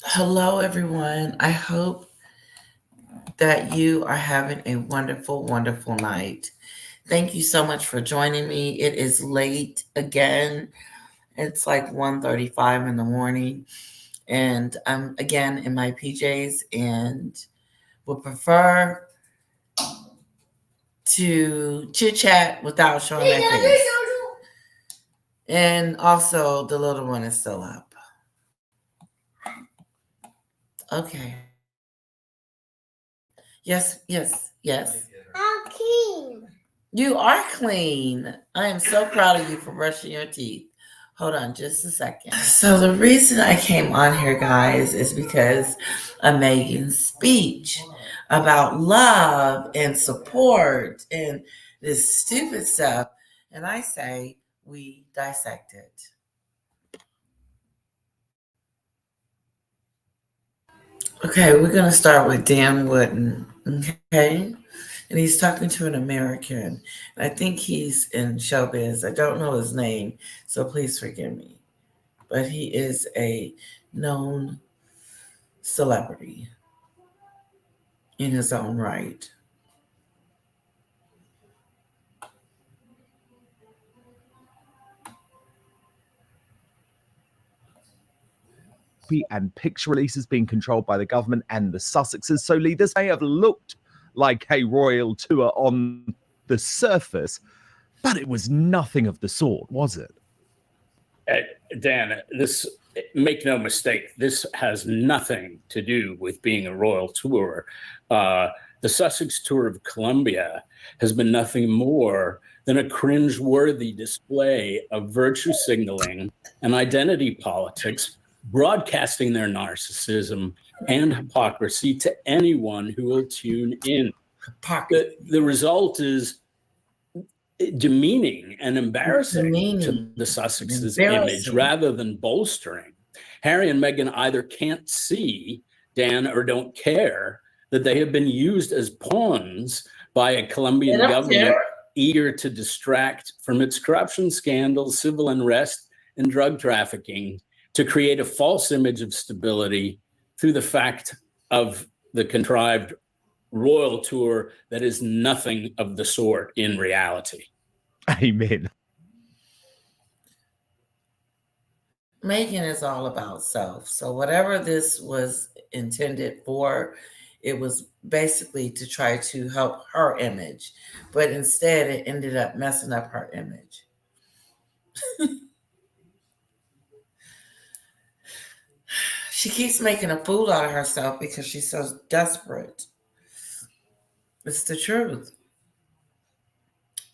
Hello, everyone. I hope that you are having a wonderful, wonderful night. Thank you so much for joining me. It is late again. It's like 1:35 in the morning, and I'm again in my PJs and would prefer to chit chat without showing my face. And also, the little one is still up. Okay. Yes, yes, yes. I'm clean. You are clean. I am so proud of you for brushing your teeth. Hold on just a second. So, the reason I came on here, guys, is because of Megan's speech about love and support and this stupid stuff. And I say, we dissect it. Okay, we're going to start with Dan Wooden. Okay. And he's talking to an American. I think he's in showbiz. I don't know his name, so please forgive me. But he is a known celebrity in his own right. And picture releases being controlled by the government and the Sussexes. So, Lee, this may have looked like a royal tour on the surface, but it was nothing of the sort, was it? Dan, this, make no mistake, this has nothing to do with being a royal tour. The Sussex tour of Colombia has been nothing more than a cringe-worthy display of virtue signaling and identity politics, broadcasting their narcissism and hypocrisy to anyone who will tune in. The result is demeaning and embarrassing to the Sussexes' image rather than bolstering. Harry and Meghan either can't see, Dan, or don't care that they have been used as pawns by a Colombian government eager to distract from its corruption scandals, civil unrest, and drug trafficking to create a false image of stability through the fact of the contrived royal tour that is nothing of the sort in reality. Amen. Megan is all about self. So whatever this was intended for, it was basically to try to help her image. But instead it ended up messing up her image. She keeps making a fool out of herself because she's so desperate. It's the truth.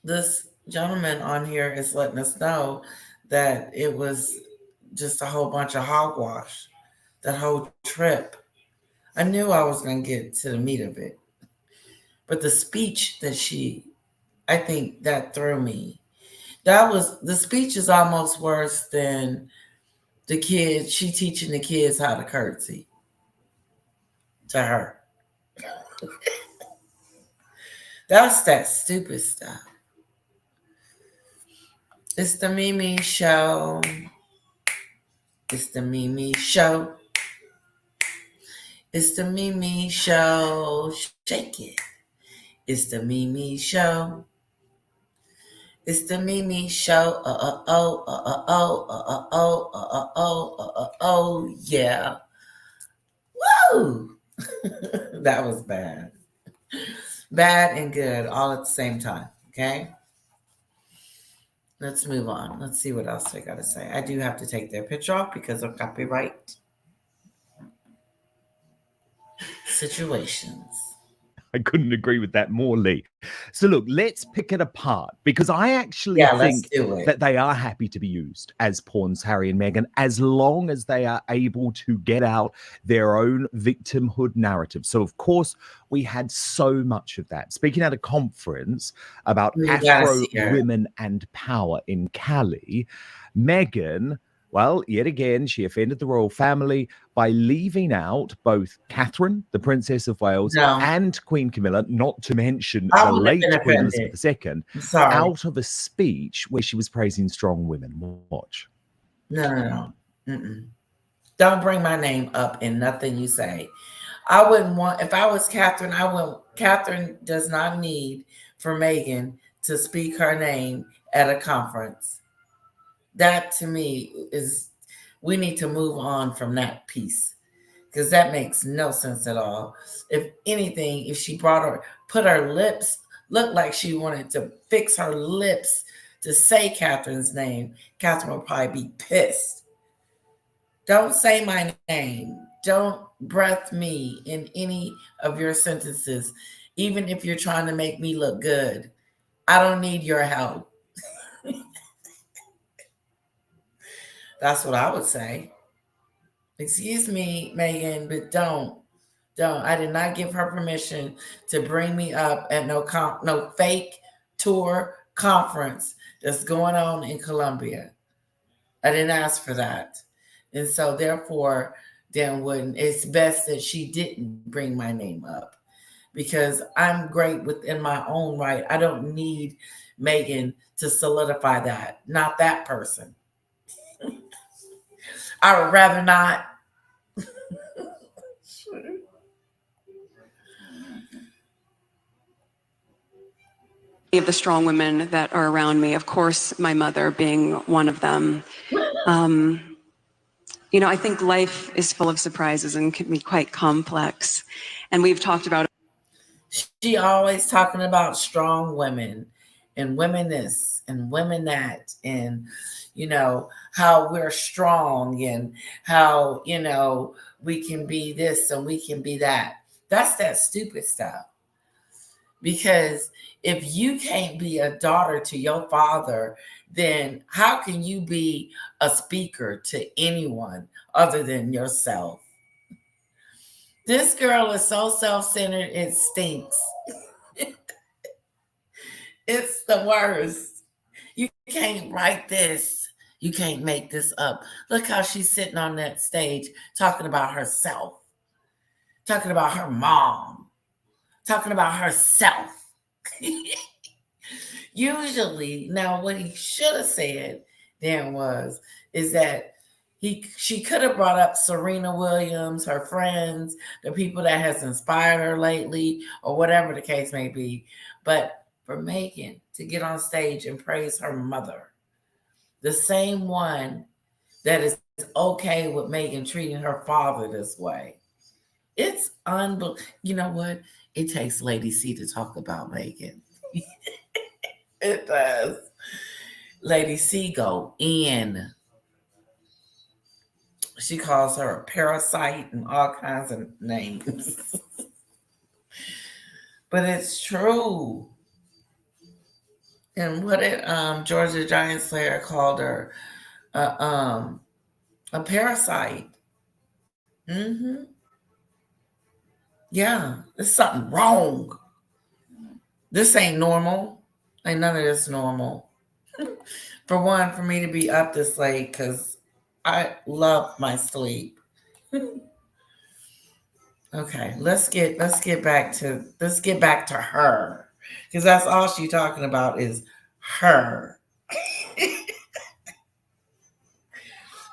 This gentleman on here is letting us know that it was just a whole bunch of hogwash, that whole trip. I knew I was going to get to the meat of it. But the speech that I think that threw me. The speech is almost worse than the kids, she teaching the kids how to curtsy to her. That's that stupid stuff. It's the Mimi show. It's the Mimi show. It's the Mimi show. Shake it. It's the Mimi show. It's the Mimi show. Oh, yeah. Woo! That was bad. Bad and good all at the same time. Okay? Let's move on. Let's see what else I got to say. I do have to take their picture off because of copyright situations. I couldn't agree with that more, Lee. So look, let's pick it apart because I actually think that they are happy to be used as pawns, Harry and Meghan, as long as they are able to get out their own victimhood narrative. So, of course, we had so much of that. Speaking at a conference about Afro women and power in Cali, Meghan, well, yet again, she offended the royal family by leaving out both Catherine, the Princess of Wales, and Queen Camilla, not to mention the late Queen Elizabeth II, out of a speech where she was praising strong women. Watch. No. Mm-mm. Don't bring my name up in nothing you say. I wouldn't want, if I was Catherine, I wouldn't, Catherine does not need for Meghan to speak her name at a conference. That to me is, we need to move on from that piece because that makes no sense at all. If anything, if she put her lips, looked like she wanted to fix her lips to say Catherine's name, Catherine would probably be pissed. Don't say my name. Don't breath me in any of your sentences, even if you're trying to make me look good. I don't need your help. That's what I would say. Excuse me, Meghan, but don't. I did not give her permission to bring me up at no fake tour conference that's going on in Colombia. I didn't ask for that. And so therefore, then it's best that she didn't bring my name up because I'm great within my own right. I don't need Meghan to solidify that. Not that person. I would rather not. Of the strong women that are around me, of course, my mother being one of them. I think life is full of surprises and can be quite complex. And we've talked about. She always talking about strong women and women this and women that, and how we're strong and how we can be this and we can be that. That's that stupid stuff. Because if you can't be a daughter to your father, then how can you be a speaker to anyone other than yourself? This girl is so self-centered, it stinks. It's the worst. You can't write this. You can't make this up. Look how she's sitting on that stage talking about herself, talking about her mom, talking about herself. Usually, now what he should have said then is that she could have brought up Serena Williams, her friends, the people that has inspired her lately, or whatever the case may be. But for Meghan to get on stage and praise her mother, the same one that is okay with Meghan treating her father this way, it's unbelievable. You know what? It takes Lady C to talk about Meghan. It does. Lady C go in. She calls her a parasite and all kinds of names. But it's true. And what did Georgia Giant Slayer called her? A parasite. Mm-hmm. Yeah, there's something wrong. This ain't normal. Ain't none of this normal. For one, for me to be up this late, because I love my sleep. Okay, let's get back to her, because that's all she's talking about is her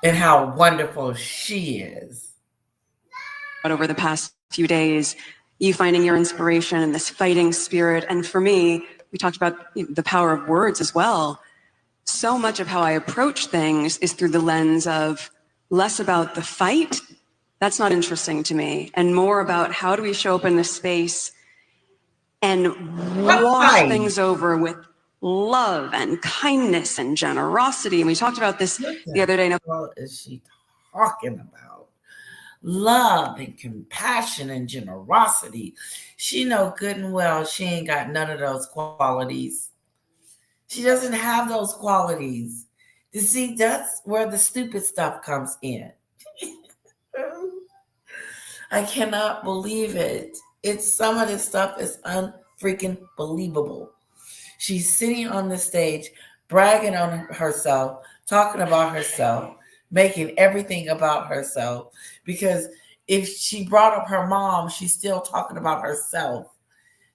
and how wonderful she is. Over the past few days, you finding your inspiration and this fighting spirit, and for me, we talked about the power of words as well. So much of how I approach things is through the lens of less about the fight. That's not interesting to me. And more about how do we show up in this space and wash things over with love and kindness and generosity. And we talked about this the other day. What is she talking about? Love and compassion and generosity. She know good and well she ain't got none of those qualities. She doesn't have those qualities. You see, that's where the stupid stuff comes in. I cannot believe it. Some of this stuff is unfreaking believable. She's sitting on the stage, bragging on herself, talking about herself, making everything about herself. Because if she brought up her mom, she's still talking about herself.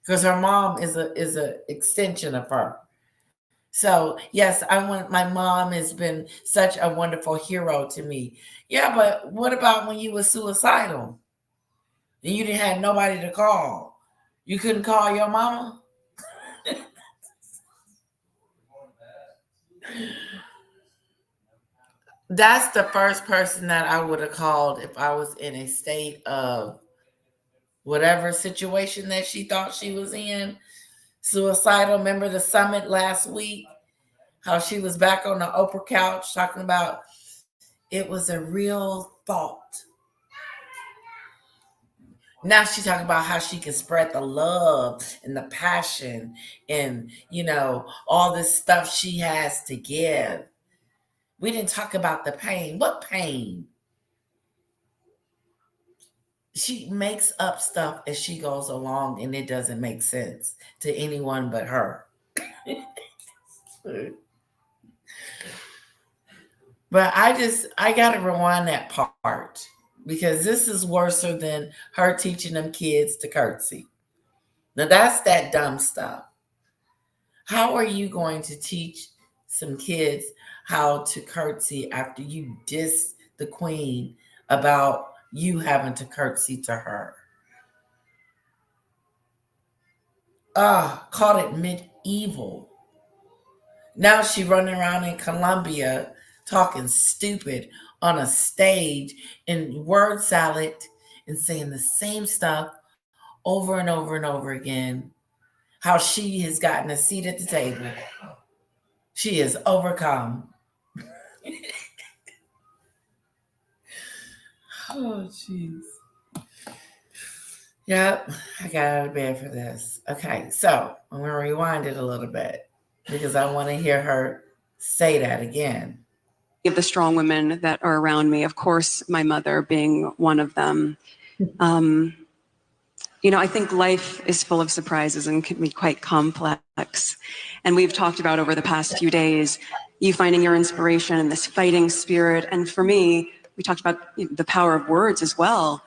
Because her mom is a extension of her. So yes, my mom has been such a wonderful hero to me. Yeah, but what about when you were suicidal and you didn't have nobody to call? You couldn't call your mama? That's the first person that I would have called if I was in a state of whatever situation that she thought she was in. Suicidal. Remember the summit last week? How she was back on the Oprah couch talking about it was a real thought. Now she's talking about how she can spread the love and the passion and, all this stuff she has to give. We didn't talk about the pain. What pain? She makes up stuff as she goes along and it doesn't make sense to anyone but her. But I got to rewind that part because this is worse than her teaching them kids to curtsy. Now that's that dumb stuff. How are you going to teach some kids how to curtsy after you diss the queen about you having to curtsy to her? Called it medieval. Now she running around in Colombia talking stupid on a stage in word salad and saying the same stuff over and over and over again. How she has gotten a seat at the table. She is overcome. Oh, jeez. Yep, I got out of bed for this. Okay, so I'm going to rewind it a little bit because I want to hear her say that again. Of the strong women that are around me, of course, my mother being one of them. I think life is full of surprises and can be quite complex. And we've talked about over the past few days, you finding your inspiration in this fighting spirit. And for me, we talked about the power of words as well.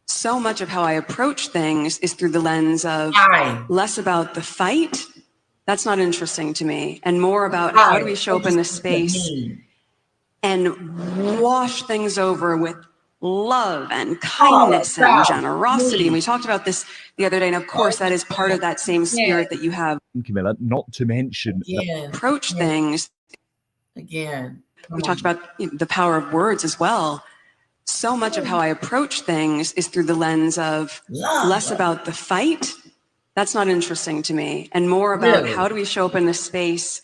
So much of how I approach things is through the lens of less about the fight. That's not interesting to me. And more about how do we show up in this space and wash things over with love and kindness and generosity. And we talked about this the other day. And of course, that is part of that same spirit that you have. Camilla, not to mention approach things. Again. We talked about the power of words as well. So much of how I approach things is through the lens of less about the fight. That's not interesting to me. And more about how do we show up in this space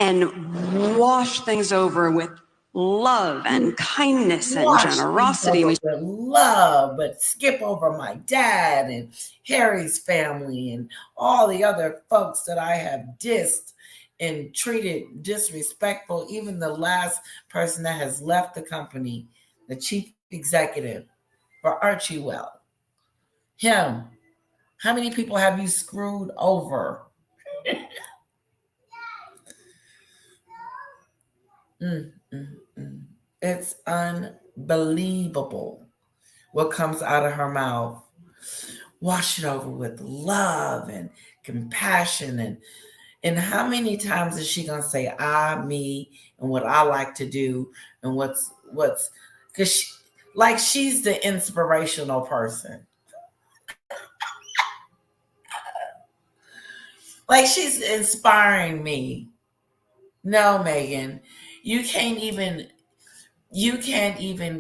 and wash things over with love and kindness and generosity. With love, but skip over my dad and Harry's family and all the other folks that I have dissed and treated disrespectful. Even the last person that has left the company, the chief executive for Archie Well. Him. How many people have you screwed over? It's unbelievable what comes out of her mouth. Wash it over with love and compassion and how many times is she gonna say I, me, and what I like to do and what's because she's the inspirational person. Like she's inspiring me. No, Meghan, you can't even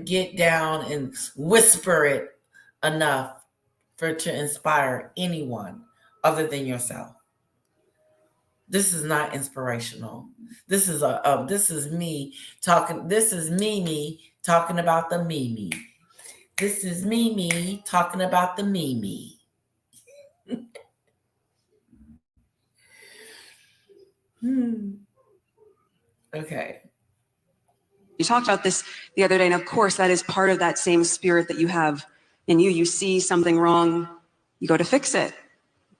get down and whisper it enough to inspire anyone other than yourself. This is not inspirational. This is this is me talking. This is Mimi talking about the Mimi. This is Mimi talking about the Mimi. Okay. You talked about this the other day, and of course, that is part of that same spirit that you have in you. You see something wrong, you go to fix it.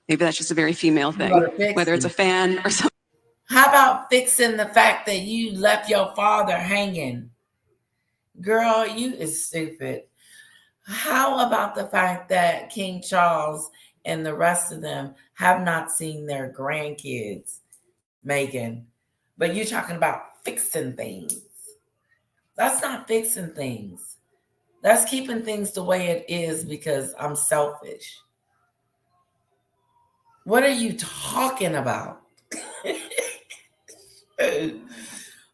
Maybe that's just a very female thing, whether it's a fan or something. How about fixing the fact that you left your father hanging? Girl, you is stupid. How about the fact that King Charles and the rest of them have not seen their grandkids Meghan. But you're talking about fixing things. That's not fixing things. That's keeping things the way it is because I'm selfish. What are you talking about?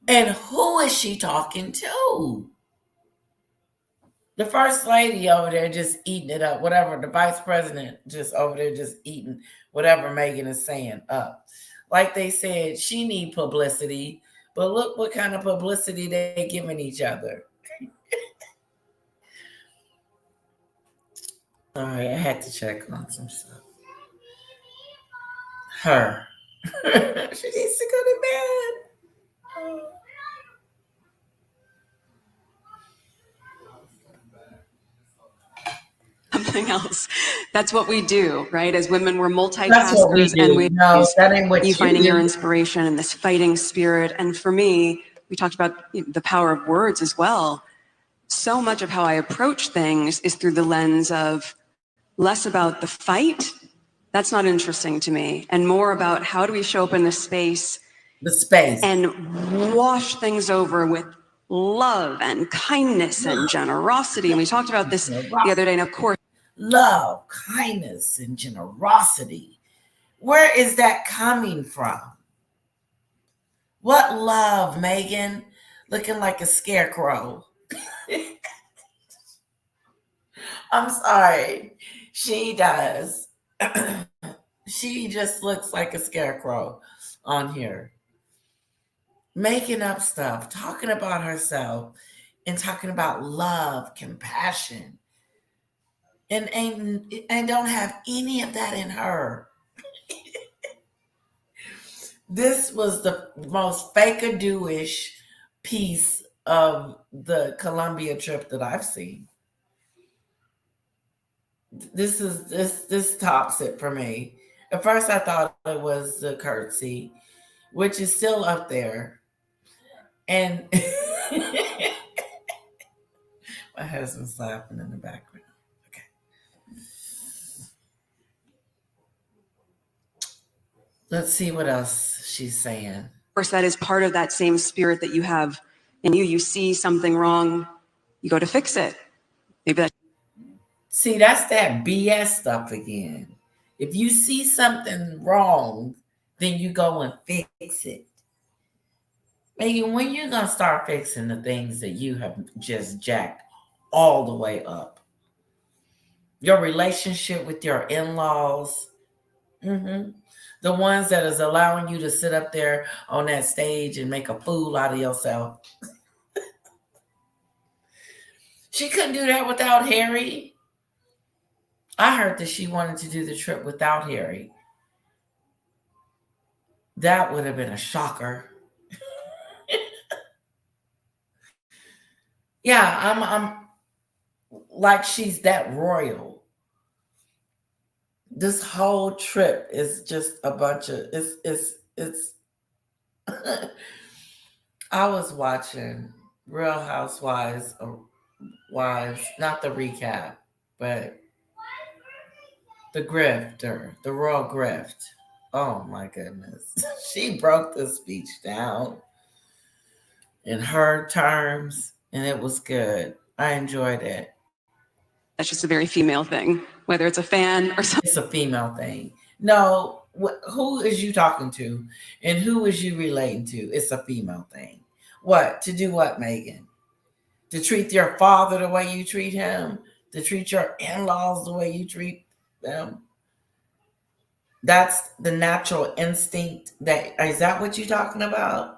And who is she talking to? The first lady over there just eating it up, whatever. The vice president just over there just eating whatever Meghan is saying up. Like they said, she need publicity, but look what kind of publicity they giving each other. All right, I had to check on some stuff. Her. She needs to go to bed. Something else. That's what we do, right? As women, we're That's what we multitaskers, do. and we No, that ain't what you you finding your do. inspiration and this fighting spirit. And for me, we talked about the power of words as well. So much of how I approach things is through the lens of less about the fight. That's not interesting to me, and more about how do we show up in the space and wash things over with love and kindness and generosity. And we talked about this the other day, and of course, love, kindness, and generosity. Where is that coming from? What love, Meghan? Looking like a scarecrow. I'm sorry. She does. She just looks like a scarecrow on here. Making up stuff, talking about herself, and talking about love, compassion. And don't have any of that in her. This was the most fake-a-do-ish piece of the Colombia trip that I've seen. This tops it for me. At first I thought it was the curtsy, which is still up there. And my husband's laughing in the background. Okay. Let's see what else she's saying. of course, that is part of that same spirit that you have in you. You see something wrong, you go to fix it. Maybe that's See, that's that BS stuff again. If you see something wrong, then you go and fix it. Megan, when you gonna start fixing the things that you have just jacked all the way up? Your relationship with your in-laws, the ones that is allowing you to sit up there on that stage and make a fool out of yourself. She couldn't do that without Harry. I heard that she wanted to do the trip without Harry. That would have been a shocker. Yeah, I'm like she's that royal. This whole trip is just a bunch of it's I was watching Real Housewives of Wives, not the recap, but the grifter, the royal grift. Oh my goodness. She broke the speech down in her terms, and it was good. I enjoyed it. that's just a very female thing, whether it's a fan or something. It's a female thing. No, who is you talking to, and who is you relating to? It's a female thing. What to do? What, Meghan? To treat your father the way you treat him? To treat your in-laws the way you treat them? That's the natural instinct. Is that what you're talking about?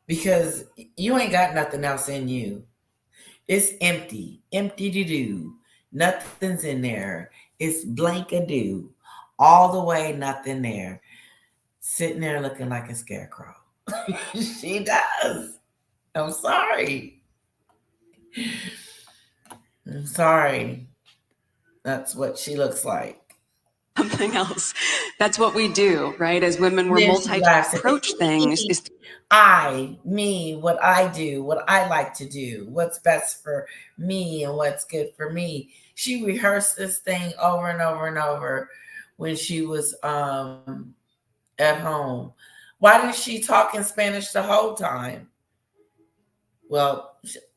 Because you ain't got nothing else in you. It's empty to do. Nothing's in there. It's blank a do. All the way, nothing there. Sitting there looking like a scarecrow. She does. I'm sorry. I'm sorry. That's what she looks like. Something else. That's what we do, right? As women, we're approach things. What I do, what I like to do, what's best for me and what's good for me. She rehearsed this thing over and over and over when she was at home Why did she talk in Spanish the whole time? Well,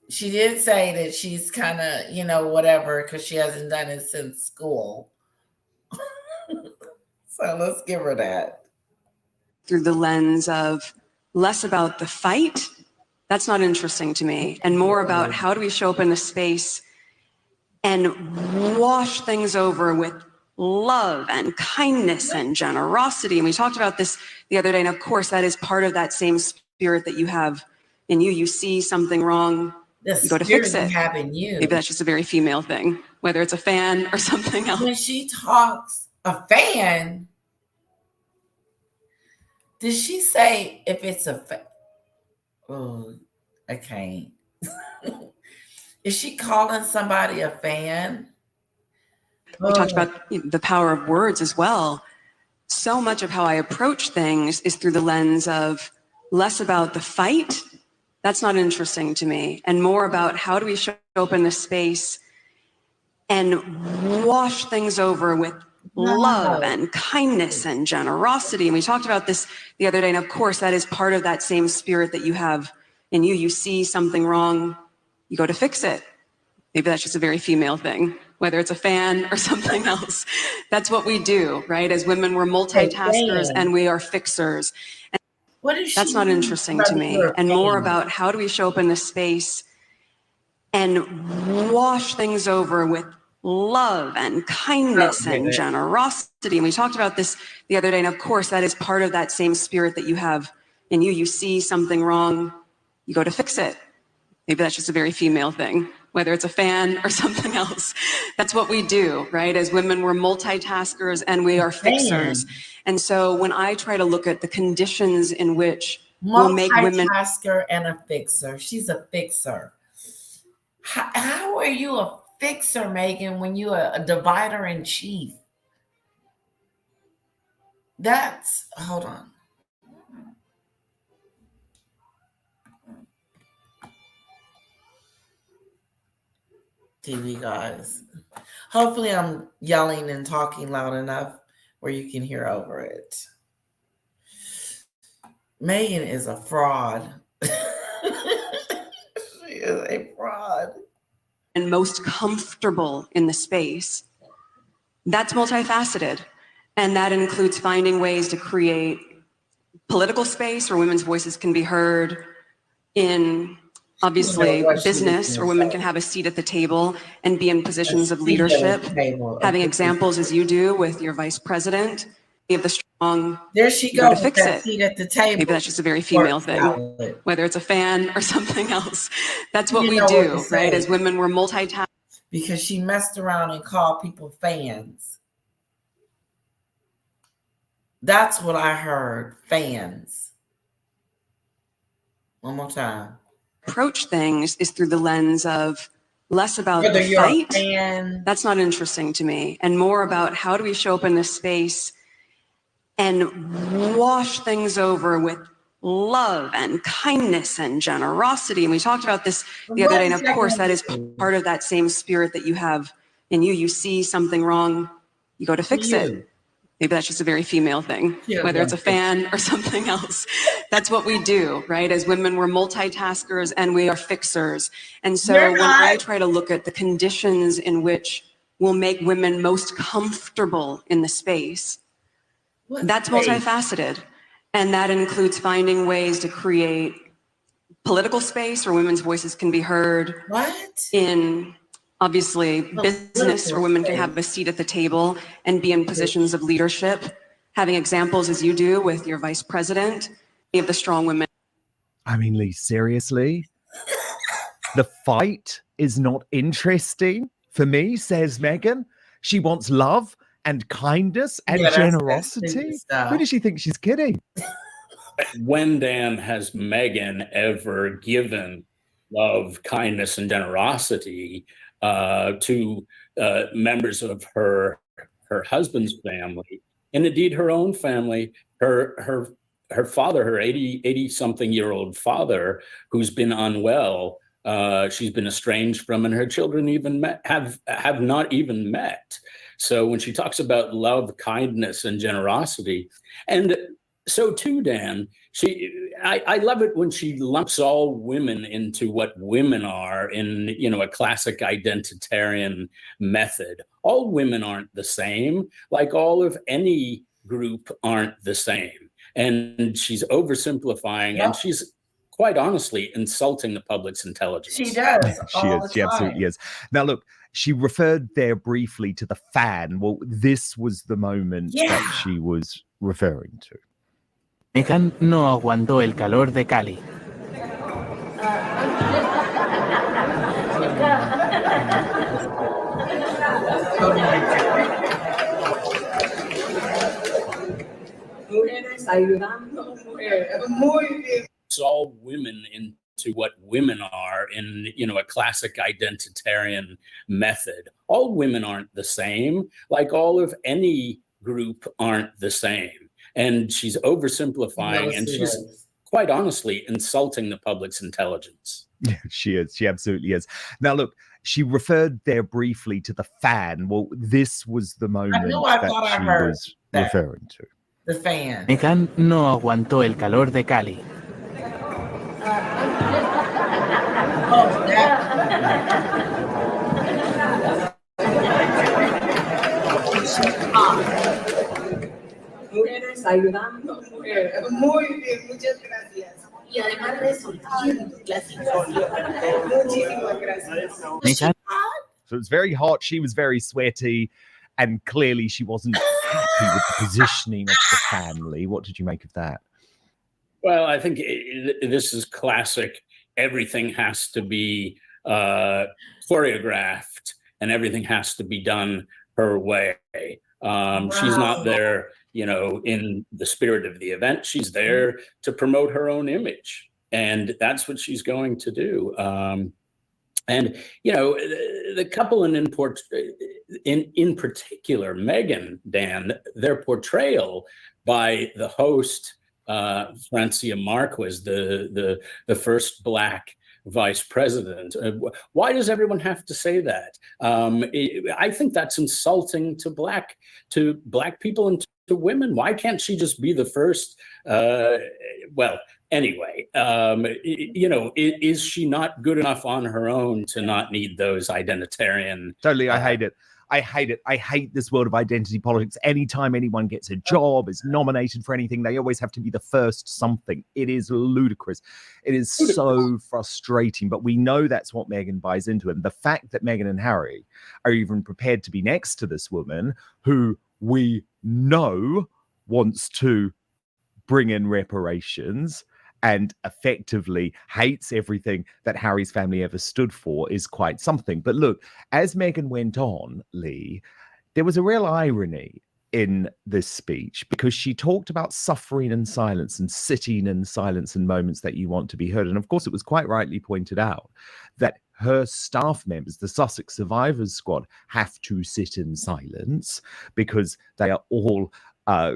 she did say that she's kind of, whatever, because she hasn't done it since school. So let's give her that. Through the lens of less about the fight, that's not interesting to me, and more about how do we show up in the space and wash things over with love and kindness and generosity. And we talked about this the other day, and of course that is part of that same spirit that you have in you. You see something wrong, you go to fix it. Maybe that's just a very female thing, whether it's a fan or something else. When she talks a fan, did she say if it's a fan? Oh, I can't. Is she calling somebody a fan? We talked about the power of words as well. So much of how I approach things is through the lens of less about the fight, that's not interesting to me, and more about how do we show up in the space and wash things over with love and kindness and generosity. And we talked about this the other day, and of course that is part of that same spirit that you have in you. You see something wrong, you go to fix it. Maybe that's just a very female thing, whether it's a fan or something else. That's what we do, right? As women, we're multitaskers and we are fixers. And that's not interesting to me, and more about how do we show up in this space and wash things over with love and kindness and generosity. And we talked about this the other day, and of course that is part of that same spirit that you have in you. You see something wrong, you go to fix it. Maybe that's just a very female thing, whether it's a fan or something else. That's what we do, right? As women, we're multitaskers and we are fixers. And so when I try to look at the conditions in which will make women... Multitasker and a fixer. She's a fixer. How are you a fixer, Meghan, when you're a divider in chief? Hold on. TV guys. Hopefully I'm yelling and talking loud enough where you can hear over it. Meghan is a fraud. She is a fraud. And most comfortable in the space. That's multifaceted. And that includes finding ways to create political space where women's voices can be heard, in obviously business, where women can have a seat at the table and be in positions of leadership, having examples as you do with your vice president. You have the strong, there she goes, to fix it. Seat at the table. Maybe that's just a very female thing, whether it's a fan or something else. That's what we do, right? As women, we're multitasking. Because she messed around and called people fans. That's what I heard, fans. One more time. Approach things is through the lens of less about the fight. That's not interesting to me, and more about how do we show up in this space and wash things over with love and kindness and generosity. And we talked about this the other day, and of course that is part of that same spirit that you have in you. You see something wrong, you go to fix it. Maybe that's just a very female thing, whether it's a fan or something else. That's what we do, right? As women, we're multitaskers and we are fixers. And so when I try to look at the conditions in which will make women most comfortable in the space, that's multifaceted. And that includes finding ways to create political space where women's voices can be heard. In obviously business where women can have a seat at the table and be in positions of leadership, having examples as you do with your vice president. You have the strong women. I mean, Lee, seriously? The fight is not interesting for me, says Meghan. She wants love and kindness and generosity. Who does she think she's kidding? When, Dan, has Meghan ever given love, kindness, and generosity to members of her husband's family, and indeed her own family? Her father, her 80-something-year-old father, who's been unwell, she's been estranged from, and her children even have not even met. So when she talks about love, kindness, and generosity, and So too, Dan, I love it when she lumps all women into what women are in, a classic identitarian method. All women aren't the same, like all of any group aren't the same. And she's oversimplifying, and she's quite honestly insulting the public's intelligence. She does. She is. She absolutely is. Now, look, she referred there briefly to the fan. Well, this was the moment that she was referring to. Meghan no aguantó el calor de Cali. It's all women into what women are in, a classic identitarian method. All women aren't the same, like all of any group aren't the same. And she's oversimplifying, and she's quite honestly insulting the public's intelligence. Yeah, she is. She absolutely is. Now, look, she referred there briefly to the fan. Well, this was the moment that she was referring to. The fan. Meghan no aguantó el calor de Cali. Oh, that. Mujeres ayudando. Muy bien, muchas gracias. Y además resolviendo las situaciones. Muchísimas gracias. So it's very hot. She was very sweaty, and clearly she wasn't happy with the positioning of the family. What did you make of that? Well, I think this is classic. Everything has to be choreographed, and everything has to be done her way. She's not there, in the spirit of the event. She's there to promote her own image, and that's what she's going to do. And the couple in particular, Meghan, Dan, their portrayal by the host, Francia Marquez, the first Black vice president. Why does everyone have to say that? I think that's insulting to black people and to women. Why can't she just be the first? Well, anyway, is she not good enough on her own to not need those identitarian? Totally, I hate it. I hate it. I hate this world of identity politics. Anytime anyone gets a job, is nominated for anything, they always have to be the first something. It is ludicrous. It is so frustrating, but we know that's what Meghan buys into. And the fact that Meghan and Harry are even prepared to be next to this woman who we know wants to bring in reparations and effectively hates everything that Harry's family ever stood for is quite something. But look, as Meghan went on, Lee, there was a real irony in this speech because she talked about suffering in silence and sitting in silence in moments that you want to be heard. And of course, it was quite rightly pointed out that her staff members, the Sussex Survivors Squad, have to sit in silence because they are all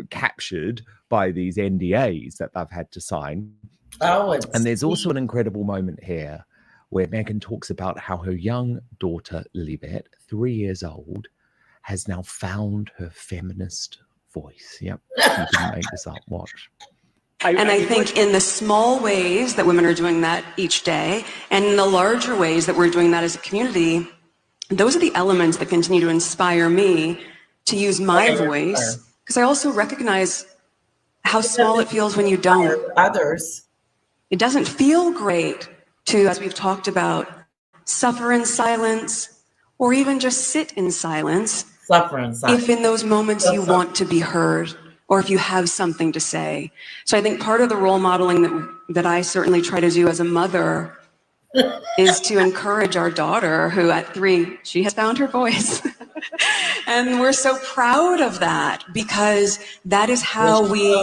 captured by these NDAs that they've had to sign. And there's also an incredible moment here where Meghan talks about how her young daughter, Lilibet, 3 years old, has now found her feminist voice. Yep, you didn't make this up. Watch. And I think in the small ways that women are doing that each day, and in the larger ways that we're doing that as a community, those are the elements that continue to inspire me to use my voice, because I also recognize how small it feels when you don't. Others. It doesn't feel great to, as we've talked about, suffer in silence or even just sit in silence. Suffer in silence. If in those moments you want to be heard or if you have something to say. So I think part of the role modeling that I certainly try to do as a mother is to encourage our daughter, who at 3, she has found her voice. And we're so proud of that because that is how we,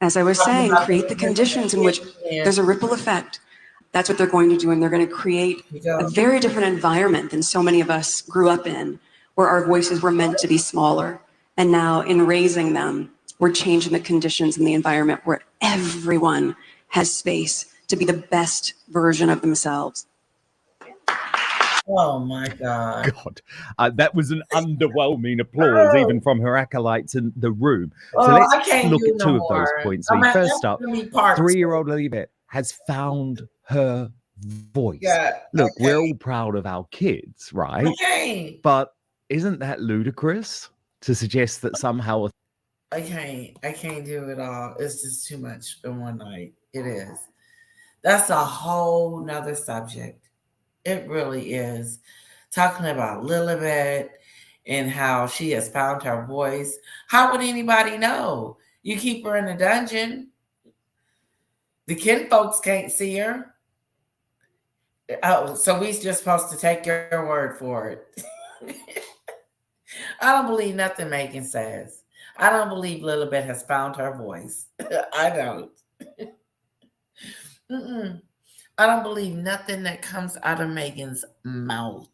as I was saying, create the conditions in which there's a ripple effect. That's what they're going to do, and they're going to create a very different environment than so many of us grew up in, where our voices were meant to be smaller. And now in raising them, we're changing the conditions in the environment where everyone has space to be the best version of themselves. Oh my God. God, that was an underwhelming applause, even from her acolytes in the room. So Oh, let's I can't look do at no two of those more. points, Lee. That's First up, gonna be part 3-year-old Lilibet has found her voice. Yeah. Look, Okay. we're all proud of our kids, right? Okay. But isn't that ludicrous to suggest that somehow I can't do it all. It's just too much in one night. It is. That's a whole nother subject. It really is. Talking about Lilibet and how she has found her voice. How would anybody know? You keep her in a dungeon. The kin folks can't see her. Oh, so we just supposed to take your word for it. I don't believe nothing Meghan says. I don't believe Lilibet has found her voice. I don't. Mm-mm. I don't believe nothing that comes out of Meghan's mouth.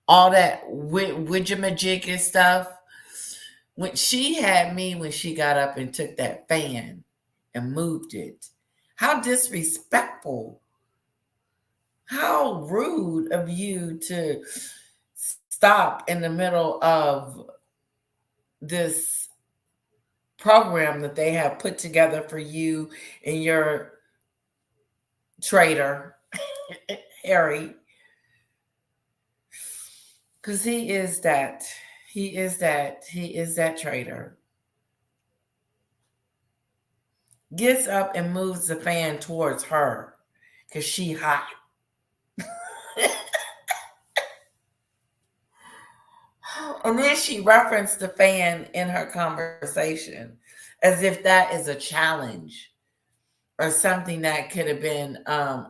All that widget stuff. When she had me when she got up and took that fan and moved it. How disrespectful. How rude of you to stop in the middle of this program that they have put together for you and your traitor, Harry. Because he is that traitor. Gets up and moves the fan towards her because she hot. And then she referenced the fan in her conversation as if that is a challenge or something that could have been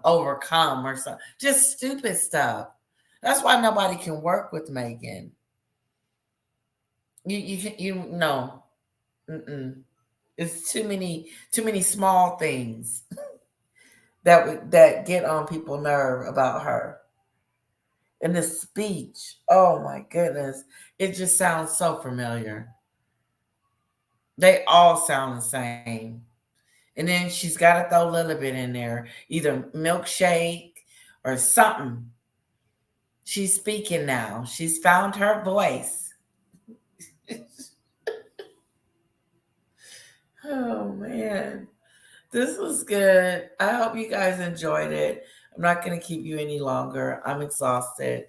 overcome or something. Just stupid stuff. That's why nobody can work with Meghan. You know. Mm-mm. It's too many small things that get on people's nerve about her. And the speech, oh my goodness, it just sounds so familiar. They all sound the same. And then she's got to throw a little bit in there, either milkshake or something. She's speaking now. She's found her voice. Oh man, this was good. I hope you guys enjoyed it. I'm not going to keep you any longer. I'm exhausted.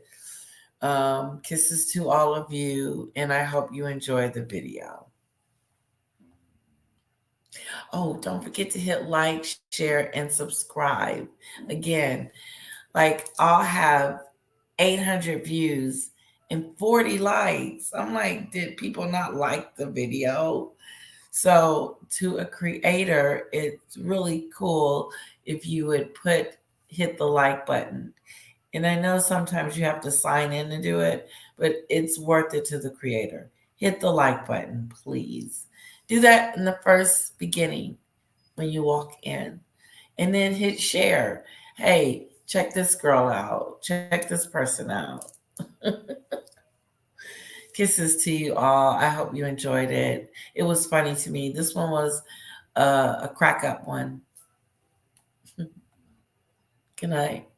Kisses to all of you, and I hope you enjoyed the video. Oh, don't forget to hit like, share, and subscribe. Again, like I'll have 800 views and 40 likes. I'm like, did people not like the video? So to a creator, it's really cool if you would hit the like button. And I know sometimes you have to sign in to do it, but it's worth it to the creator. Hit the like button, please. Do that in the first beginning when you walk in. And then hit share. Hey, check this girl out. Check this person out. Kisses to you all. I hope you enjoyed it. It was funny to me. This one was a crack up one. Good night.